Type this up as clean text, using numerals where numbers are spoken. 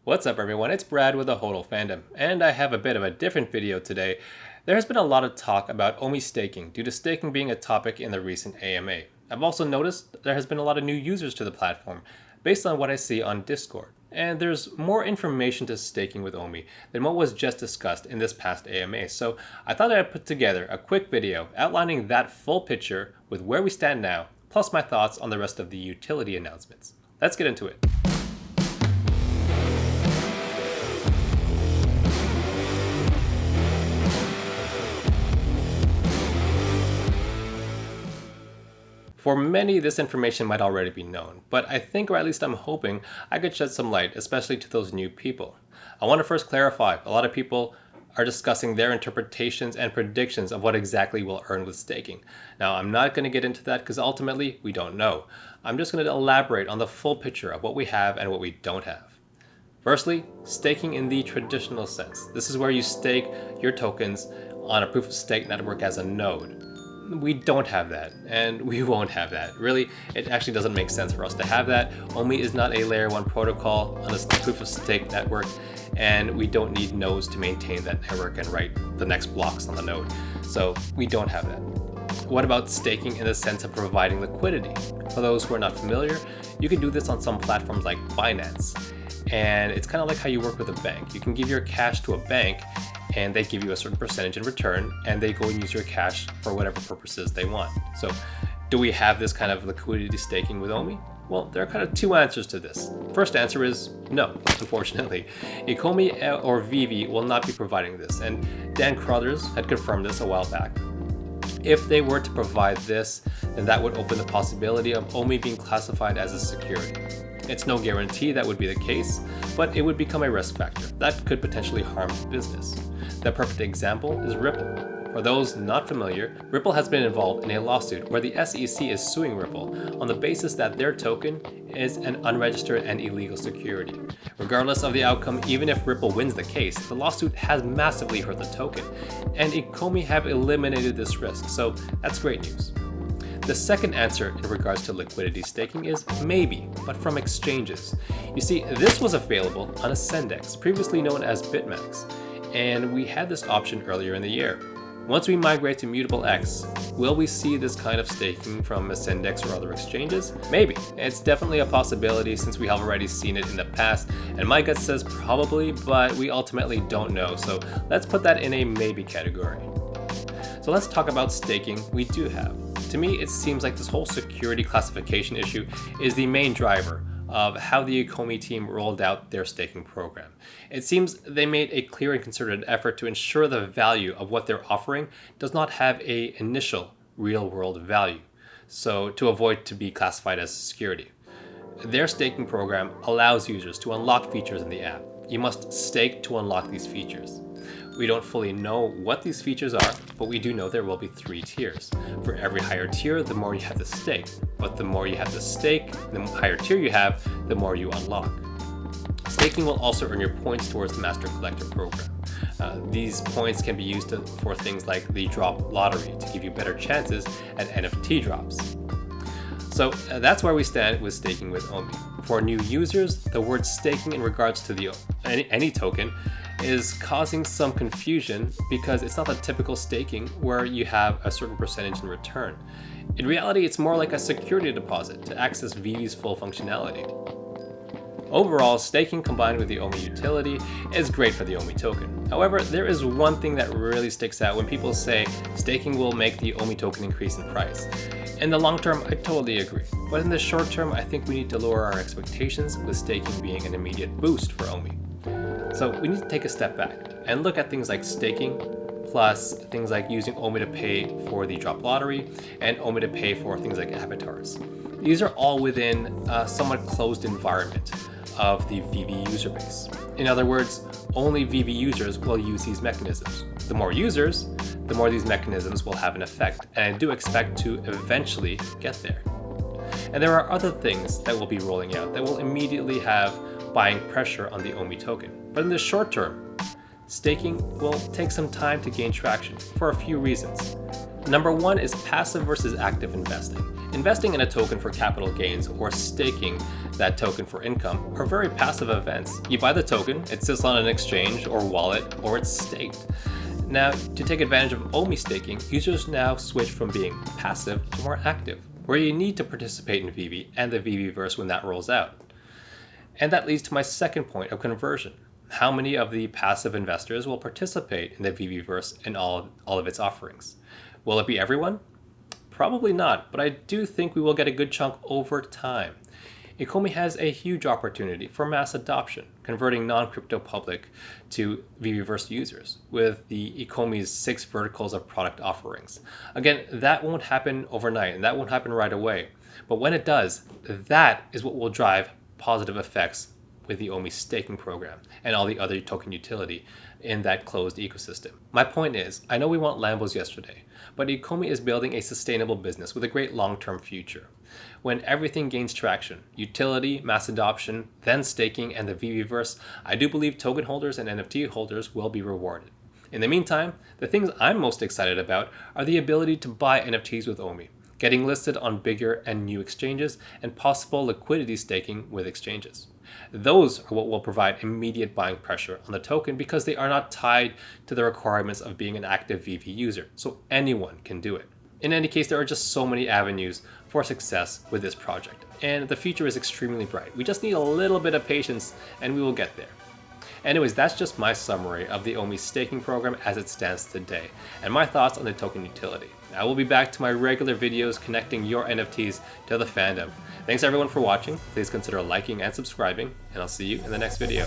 What's up everyone, it's Brad with the Hodl Fandom, and I have a bit of a different video today. There has been a lot of talk about OMI staking due to staking being a topic in the recent AMA. I've also noticed there has been a lot of new users to the platform based on what I see on Discord. And there's more information to staking with OMI than what was just discussed in this past AMA, so I thought I'd put together a quick video outlining that full picture with where we stand now, plus my thoughts on the rest of the utility announcements. Let's get into it. For many, this information might already be known, but I think, or at least I'm hoping, I could shed some light, especially to those new people. I want to first clarify, a lot of people are discussing their interpretations and predictions of what exactly we'll earn with staking. Now, I'm not going to get into that because ultimately, we don't know. I'm just going to elaborate on the full picture of what we have and what we don't have. Firstly, staking in the traditional sense. This is where you stake your tokens on a proof of stake network as a node. We don't have that, and we won't have that. Really, it actually doesn't make sense for us to have that. OMI is not a layer 1 protocol on a proof of stake network, and we don't need nodes to maintain that network and write the next blocks on the node. So we don't have that. What about staking in the sense of providing liquidity? For those who are not familiar, you can do this on some platforms like Binance. And it's kind of like how you work with a bank. You can give your cash to a bank and they give you a certain percentage in return, and they go and use your cash for whatever purposes they want. So do we have this kind of liquidity staking with OMI? Well, there are kind of two answers to this. First answer is no, unfortunately. Ecomi or Veve will not be providing this, and Dan Crothers had confirmed this a while back. If they were to provide this, then that would open the possibility of OMI being classified as a security. It's no guarantee that would be the case, but it would become a risk factor that could potentially harm business. The perfect example is Ripple. For those not familiar, Ripple has been involved in a lawsuit where the SEC is suing Ripple on the basis that their token is an unregistered and illegal security. Regardless of the outcome, even if Ripple wins the case, the lawsuit has massively hurt the token, and ecomi have eliminated this risk, so that's great news. The second answer in regards to liquidity staking is maybe, but from exchanges. You see, this was available on Ascendex, previously known as BitMax, and we had this option earlier in the year. Once we migrate to Mutable X, will we see this kind of staking from Ascendex or other exchanges? Maybe. It's definitely a possibility since we have already seen it in the past, and my gut says probably, but we ultimately don't know, so let's put that in a maybe category. So let's talk about staking we do have. To me, it seems like this whole security classification issue is the main driver of how the ecomi team rolled out their staking program. It seems they made a clear and concerted effort to ensure the value of what they're offering does not have an initial real-world value, so to avoid to be classified as security. Their staking program allows users to unlock features in the app. You must stake to unlock these features. We don't fully know what these features are, but we do know there will be 3 tiers. For every higher tier, the more you have to stake. But the more you have to stake, the higher tier you have, the more you unlock. Staking will also earn your points towards the Master Collector program. These points can be used for things like the drop lottery to give you better chances at NFT drops. So that's where we stand with staking with OMI. For new users, the word staking in regards to any token is causing some confusion because it's not the typical staking where you have a certain percentage in return. In reality, it's more like a security deposit to access Veve's full functionality. Overall, staking combined with the OMI utility is great for the OMI token. However, there is one thing that really sticks out when people say staking will make the OMI token increase in price. In the long term, I totally agree. But in the short term, I think we need to lower our expectations with staking being an immediate boost for OMI. So we need to take a step back and look at things like staking, plus things like using OMI to pay for the drop lottery and OMI to pay for things like avatars. These are all within a somewhat closed environment of the Veve user base. In other words, only Veve users will use these mechanisms. The more users, the more these mechanisms will have an effect, and I do expect to eventually get there. And there are other things that will be rolling out that will immediately have buying pressure on the OMI token. But in the short term, staking will take some time to gain traction for a few reasons. Number one is passive versus active investing. Investing in a token for capital gains or staking that token for income are very passive events. You buy the token, it sits on an exchange or wallet, or it's staked. Now, to take advantage of OMI staking, users now switch from being passive to more active, where you need to participate in Veve and the veveverse when that rolls out. And that leads to my second point of conversion. How many of the passive investors will participate in the veveverse and all of its offerings? Will it be everyone? Probably not, but I do think we will get a good chunk over time. Ecomi has a huge opportunity for mass adoption, converting non-crypto public to veveverse users with the Ecomi's 6 verticals of product offerings. Again, that won't happen overnight and that won't happen right away. But when it does, that is what will drive positive effects with the OMI staking program and all the other token utility in that closed ecosystem. My point is, I know we want Lambos yesterday, but Ecomi is building a sustainable business with a great long-term future. When everything gains traction, utility, mass adoption, then staking, and the veveverse, I do believe token holders and NFT holders will be rewarded. In the meantime, the things I'm most excited about are the ability to buy NFTs with OMI, getting listed on bigger and new exchanges, and possible liquidity staking with exchanges. Those are what will provide immediate buying pressure on the token because they are not tied to the requirements of being an active Veve user, so anyone can do it. In any case, there are just so many avenues for success with this project, and the future is extremely bright. We just need a little bit of patience and we will get there. Anyways, that's just my summary of the OMI staking program as it stands today, and my thoughts on the token utility. I will be back to my regular videos connecting your NFTs to the fandom. Thanks everyone for watching. Please consider liking and subscribing, and I'll see you in the next video.